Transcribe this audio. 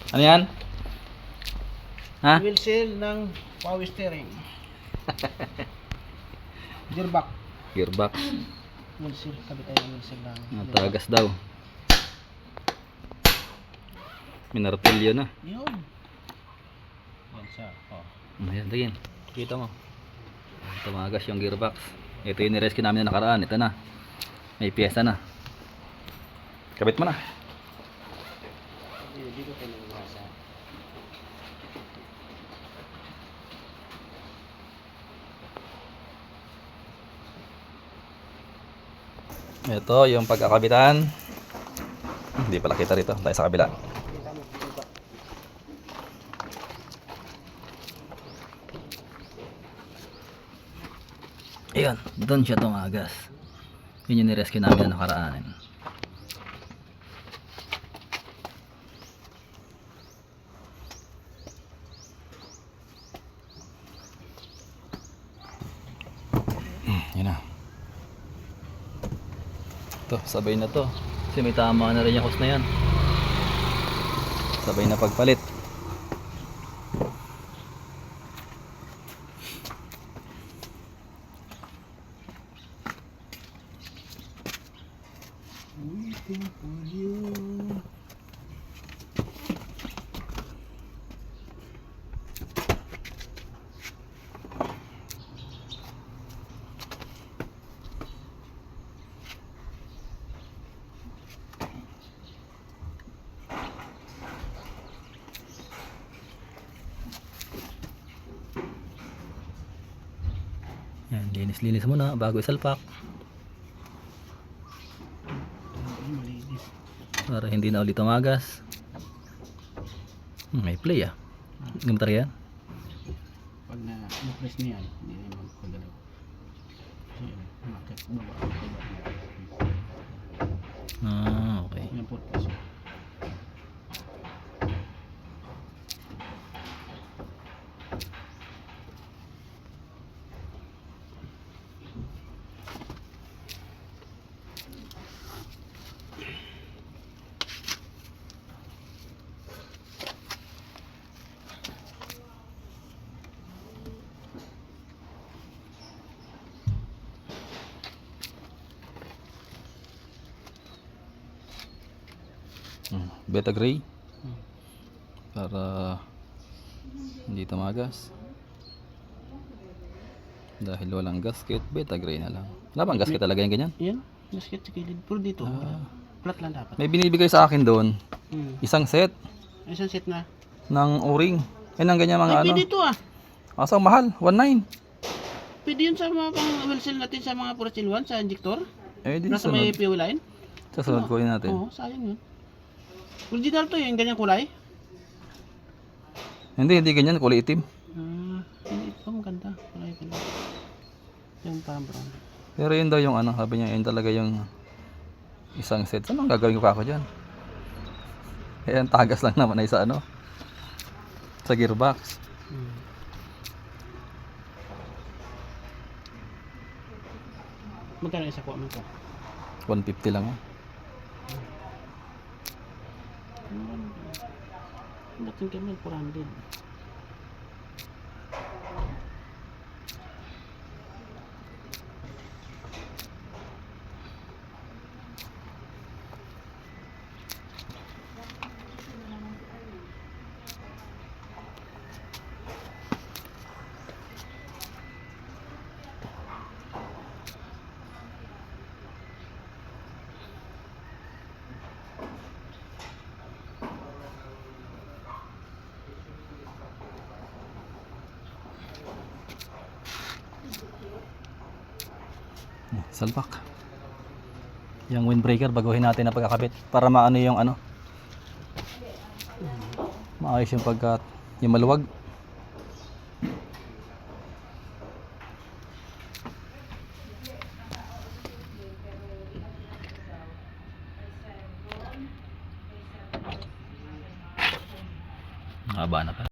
Ano yan? Ha? Wheel seal ng power steering. Gearbox. Gearbox. Wheel seal. Kabit tayo ng wheel seal lang. Tagas daw. Minartilyo na. Yun. Yan siya. Oh. Ayan, tingin. Kita mo. Tumagas yung gearbox. Ito yung nirescue namin na nakaraan. Ito na. May piyesa na. Kabit mo na. Dito tayo nagmasa. Ito yung pagkakabitan. Hindi pala kita rito. Tayo sa kabila. Ayan, doon siya tumagas. Yun yung nirescue namin na nakaraan. Yan na. Ito, sabay na to. Kasi may tama na rin yung hose na yan. Sabay na pagpalit. Waiting for you. Yan, linis-linis muna bago isalpak. Malinis. Para hindi na ulit tumagas. May play ah. Gamitar yan. Pag na-press niya, hindi na magpagalaw. Ayan, umakit. Baba. Okay. Yan po. Press. Beta gray. Para hindi tumagas. Dahil walang gasket, beta gray na lang. Wala bang gasket talaga yung ganyan? Yan. Gasket sa kilid. Pero dito, flat lang dapat. May binibigay sa akin doon. Isang set Isang set na. ng o-ring. Yan ang ganyan mga Ay, ano. pwede ito ah. Asa mahal, 1.9. Pwede yun sa mga pang wheel seal natin sa mga Forest 1 sa injector. Eh di Nasa may sunod. fuel line. Sa sunod ko natin. Oo, sayang yun. Original to yung ganyang kulay. Hindi ganyan, kulay itim. Hindi ito maganda. Kulay ganda. Yung parang brown. Pero yun daw yung ano, sabi niya yun talaga yung isang set. Ano ang gagawin ko pa ako dyan? Eh, ang tagas lang naman ay sa ano, sa gearbox. Magkano isa ko mo ko? 150 lang. Dating kami 400. Salpak. Yung windbreaker baguhin natin na pagkakabit para maano yung ano. Maayos yung pagka yung maluwag. Haba na pa.